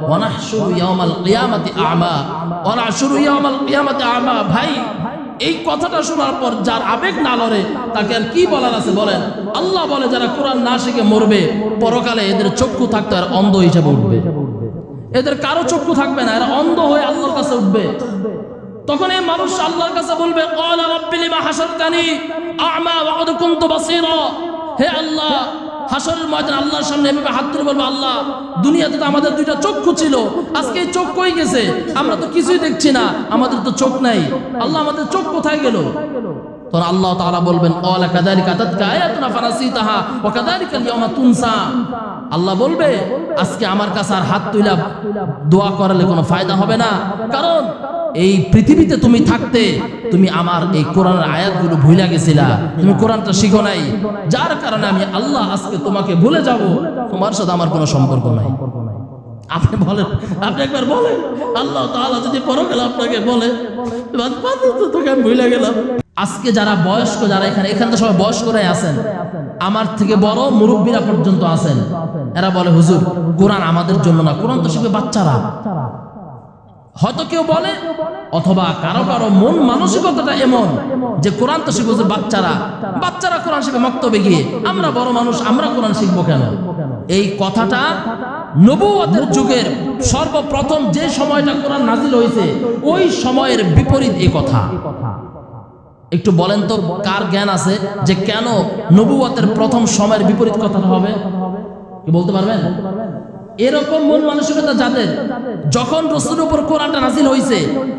ওয়ানাহশুরু ইয়াউমাল কিয়ামাতি আ'মা ওয়ানাহশুরু ইয়াউমাল কিয়ামাতি আ'মা। ভাই, এই কথাটা শোনার পর যার আবেগ না লড়ে তাকে আর কি বলার আছে বলেন? আল্লাহ বলে যারা কোরআন না শিখে মরবে পরকালে এদের চক্ষু থাকতে আর অন্ধ হিসেবে উঠবে। এদের কারো চক্ষু থাকবে না, এরা অন্ধ হয়ে আল্লাহর কাছে উঠবে। তখন এই মানুষ আল্লাহর কাছে বলবে ক্বালা রাব্বি লিমা হাশারতানি আ'মা ওয়া ক্বাদ কুনতু বাসীরা। হে আল্লাহ, হাসরের ময়দানে আল্লাহর সামনে এভাবে হাত তুলে বলবে, আল্লাহ দুনিয়াতে তো আমাদের দুইটা চক্ষু ছিল, আজকে এই চোখ কই গেছে? আমরা তো কিছুই দেখছি না, আমাদের তো চোখ নাই। আল্লাহ আমাদের চোখ কোথায় গেল? তখন আল্লাহ তাআলা বলবেন ক্বালা কাযালিকা আতাতকা আয়াতুনা ফানাসিতাহা ওয়া কাযালিকাল ইয়াওমা তুনসা। আল্লাহ বলবে আজকে আমার কাছে আর হাত তুলে দোয়া করলে কোনো ফায়দা হবে না, কারণ এই পৃথিবীতে তুমি থাকতে তুমি আমার এই কোরআনের আয়াতগুলো ভুলে গেছিলা, তুমি কোরআনটা শিখো নাই, যার কারণে আমি আল্লাহ আজকে তোমাকে ভুলে যাব, তোমার সাথে আমার কোনো সম্পর্ক নাই। আপনি বলেন, আপনি একবার বলেন আল্লাহ তাআলা যদি পরকালে আপনাকে বলে তোকে আমি ভুলে গেলাম। আজকে যারা বয়স্ক, যারা এখানে তো সবাই বয়স্করাই আছেন, আমার থেকে বড় মুরব্বীরা পর্যন্ত আছেন, এরা বলে হুজুর কোরআন আমাদের জন্য না, কোরআন তো শিখবে বাচ্চারা। হয়তো কেউ বলে, অথবা কারো কারো মন মানসিকতাটা এমন যে কোরআন তো শিখবে বাচ্চারা কোরআন শিখবে মক্তবে গিয়ে, আমরা বড় মানুষ আমরা কোরআন শিখবো কেন? এই কথাটা নবুয়তের যুগের সর্বপ্রথম যে সময়টা কোরআন নাজিল হয়েছে ওই সময়ের বিপরীত এই কথা। একটু বলেন তো কার জ্ঞান আছে যে কেন নবুয়তের প্রথম সময়ের বিপরীত কথাটা হবে? কি বলতে পারবেন? এরকম মন মানসিকতা যাদের, যখন রাসূলের উপর কোরআনটা নাজিল হয়েছে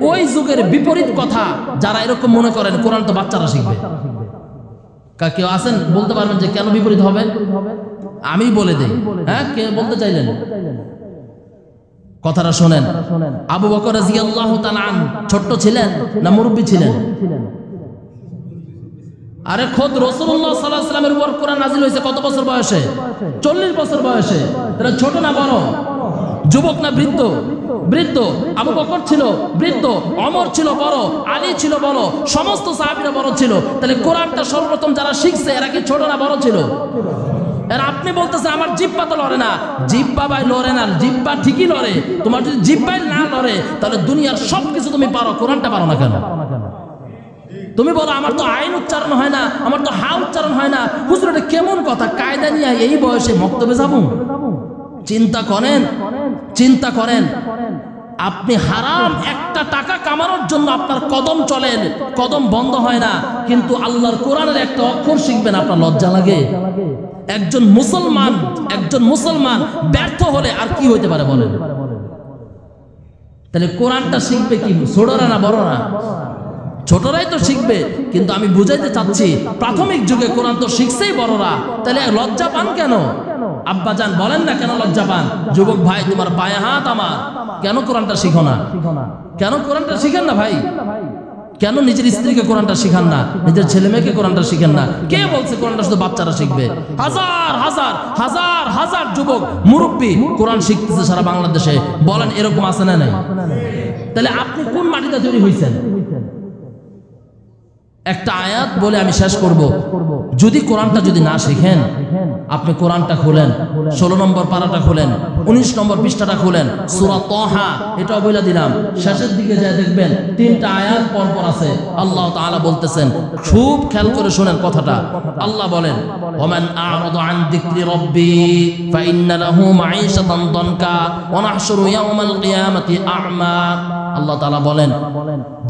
ওই যুগের বিপরীত কথা যারা এরকম মনে করেন কোরআন তো বাচ্চারা শিখবে। কেউ আছেন বলতে পারবেন যে কেন বিপরীত হবে? আমি বলে দেই। হ্যাঁ, কে বলতে চাইলেন? কথাটা শোনেন। আবু বকর রাদিয়াল্লাহু তাআলা আনহু ছোট্ট ছিলেন না মুরব্বী ছিলেন? আরে খোদ রাসূলুল্লাহ সাল্লাল্লাহু আলাইহি ওয়াসাল্লামের উপর কোরআন নাজিল হয়েছে কত বছর বয়সে? 40 বছর বয়সে। তারা ছোট না বড়? যুবক না বৃদ্ধ? বৃদ্ধ। আবু বকর ছিল বৃদ্ধ, ওমর ছিল বড়, আলী ছিল বড়, সমস্ত সাহাবীরা বড় ছিল। তাহলে কোরআনটা সর্বপ্রথম যারা শিখছে এরা কি ছোট না বড় ছিল? আর আপনি বলতেছেন আমার জিহ্বা তো লড়ে না। জিহ্বা ভাই লড়ে না, জিহ্বা ঠিকই লড়ে। তোমার যদি জিহ্বাই না লড়ে তাহলে দুনিয়ার সবকিছু তুমি পারো, কোরআনটা পারো না কেন? তুমি বলো আমার তো আইন উচ্চারণ হয় না, আমার তো হা উচ্চারণ হয় না। হুজুর এটা কেমন কথা? কায়দা নিয়ে এই বয়সে মক্তবে যাবো? চিন্তা করেন, চিন্তা করেন। আপনি হারাম একটা টাকা কামানোর জন্য আপনার কদম চলেন, কদম বন্ধ হয় না, কিন্তু আল্লাহর কোরআনের একটা অক্ষর শিখবেন আপনার লজ্জা লাগে? একজন মুসলমান ব্যর্থ হলে আর কি হইতে পারে বলেন? তাহলে কোরআনটা শিখবে কি ছোটরা না বড়রা? ছোটরাই তো শিখবে। কিন্তু আমি বুঝাইতে চাচ্ছি প্রাথমিক যুগে কোরআন তো শিখছেই বড়রা, তাহলে লজ্জা পান কেন? আব্বাজান বলেন না কেন লজ্জা পান? যুবক ভাই তোমার পায়ে হাত আমার, কেন কোরআনটা শিখো না? কেন কোরআনটা শিখেন না ভাই? কেন নিজের স্ত্রীকে কোরআনটা শিখান না? নিজের ছেলে মেয়েকে কোরআনটা শিখেন না? কে বলছে কোরআনটা শুধু বাচ্চারা শিখবে? হাজার হাজার হাজার হাজার যুবক মুরব্বী কোরআন শিখতেছে সারা বাংলাদেশে। বলেন এরকম আছে না নাই? তাহলে আপনি কোন মাটিতে তৈরি হয়েছেন? একটা আয়াত বলে আমি শেষ করব। যদি কোরআনটা যদি না শিখেন, আপনি কোরআনটা খুলেন, 16 নম্বর পারাটা খুলেন, 19 নম্বর পৃষ্ঠাটা খুলেন, সূরা তাহা, এটাও বলে দিলাম, শেষের দিকে যায় দেখবেন 3টা আয়াত পরপর আছে। আল্লাহ তাআলা বলতেছেন, খুব খেয়াল করে শুনেন কথাটা। আল্লাহ বলেন, ওমান আ'রাদা আন যিকরি রাব্বি ফাইন্না লাহু মাঈশাতান দানকা ওয়া নাহশুরু ইয়াওমাল কিয়ামাতি আ'মা। আল্লাহ তাআলা বলেন,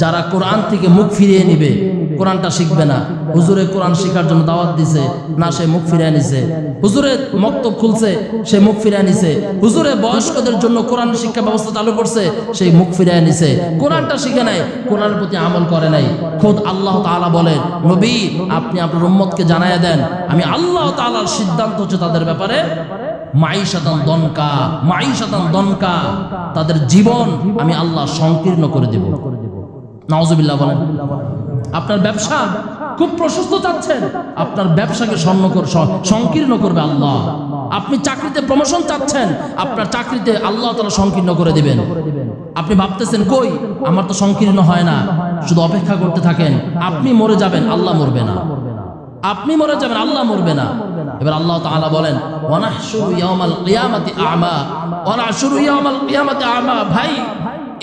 যারা কোরআন থেকে মুখ ফিরিয়ে নিবে, কোরআনটা শিখবে না, হুজুরে কোরআন শেখার জন্য দাওয়াত দিছে না, সে মুখ ফিরিয়ে নিছে। হুজুরে মক্তব খুলছে, সে মুখ ফিরিয়ে নিছে। হুজুরে বয়স্কদের জন্য কোরআন শিক্ষা ব্যবস্থা চালু করছে, সেই মুখ ফিরিয়ে নিছে। কোরআনটা শিখে নাই, কোরআনের প্রতি আমল করে নাই। খোদ আল্লাহ তাআলা বলেন, নবী আপনি আপনার উম্মতকে জানায়া দেন, আমি আল্লাহ তাআলার সিদ্ধান্ত হচ্ছে তাদের ব্যাপারে মাঈশাতান দনকা, মাঈশাতান দনকা, তাদের জীবন আমি আল্লাহ সংকীর্ণ করে দেব। নাউজুবিল্লাহ বলেন। আপনার ব্যবসা খুব প্রশস্ত চাচ্ছেন, আপনার ব্যবসাকে সংকীর্ণ করবে আল্লাহ। আপনি চাকরিতে প্রমোশন চাচ্ছেন, আপনার চাকরিতে আল্লাহ তাআলা সংকীর্ণ করে দিবেন। আপনি ভাবতেছেন কই আমার তো সংকীর্ণ হয় না, শুধু অপেক্ষা করতে থাকেন, আপনি মরে যাবেন, আল্লাহ মরবে না। আপনি মরে যাবেন, আল্লাহ মরবে না। এবার আল্লাহ তাআলা বলেন ওয়ানাহশুরু ইয়াওমাল কিয়ামাতি আ'মা, ওয়ানাহশুরু ইয়াওমাল কিয়ামাতি আ'মা। ভাই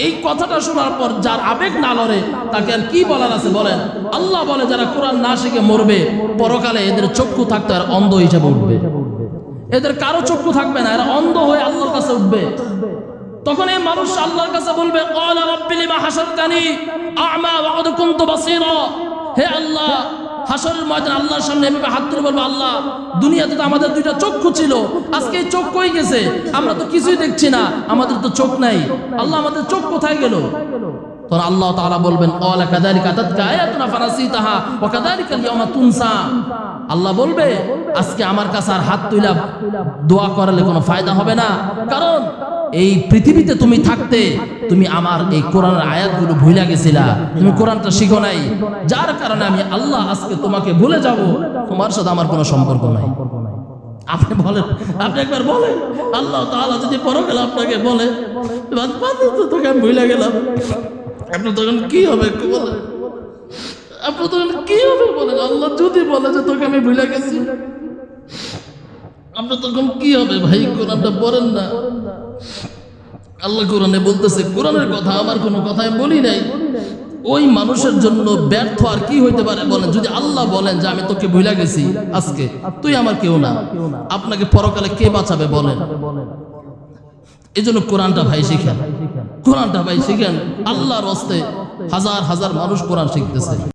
এই কথাটা শোনার পর যার আবেগ না লড়ে তাকে আর কি বলার আছে বলেন? আল্লাহ বলে যারা কোরআন না শিখে মরবে পরকালে এদের চক্ষু থাকতে আর অন্ধ হিসেবে উঠবে। এদের কারো চক্ষু থাকবে না, এরা অন্ধ হয়ে আল্লাহর কাছে উঠবে। তখন এই মানুষ আল্লাহর কাছে বলবে ক্বালা রাব্বি লিমা হাশারতানি আ'মা ওয়া ক্বাদ কুনতু বাসীরা। হে আল্লাহ, হাসরের ময়দানে আল্লাহর সামনে এভাবে হাত তুলে বলবো আল্লাহ দুনিয়াতে তো আমাদের দুইটা চক্ষু ছিল, আজকে এই চোখ কই গেছে? আমরা তো কিছুই দেখছি না, আমাদের তো চোখ নাই। আল্লাহ আমাদের চোখ কোথায় গেল? তখন আল্লাহ তাআলা বলবেন ক্বালা কাযালিকা আতাতকা আয়াতুনা ফানাসিতাহা ওয়া কাযালিকা আল-ইয়াওমা তুনসা। আল্লাহ বলবে আজকে আমার কাছে আর হাত তুইলা দোয়া করলে কোনো ফায়দা হবে না, কারণ এই পৃথিবীতে তুমি থাকতে তুমি আমার এই কোরআনের আয়াতগুলো ভুলে গেছিলা, তুমি কোরআনটা শিখো নাই, যার কারণে আমি আল্লাহ আজকে তোমাকে ভুলে যাব, তোমার সাথে আমার কোনো সম্পর্ক নাই। আপনি বলেন, আপনি একবার বলেন আল্লাহ তাআলা যদি পরকালে আপনাকে বলে তোকে আমি ভুলে গেলাম, আপনার তখন কি হবে বলেন? আপনার তখন কি হবে বলেন? আল্লাহ যদি বলে যে তোকে আমি ভুলে গেছি, আপনার তখন কি হবে? ভাই কোরআনটা পড়েন না। আল্লাহ কোরআনে বলতেছে, কোরআনের কথা আমার কোনো কথাই বলি নাই। ওই মানুষের জন্য ব্যর্থ আর কি হইতে পারে বলেন? যদি আল্লাহ বলেন যে আমি তোকে ভুলে গেছি আজকে, তুই আমার কেউ না, আপনাকে পরকালে কে বাঁচাবে বলেন? এই জন্য কোরআনটা ভাই শিখেন, কোরআনটা ভাই শিখেন। আল্লাহর হস্তে হাজার হাজার মানুষ কোরআন শিখতেছে।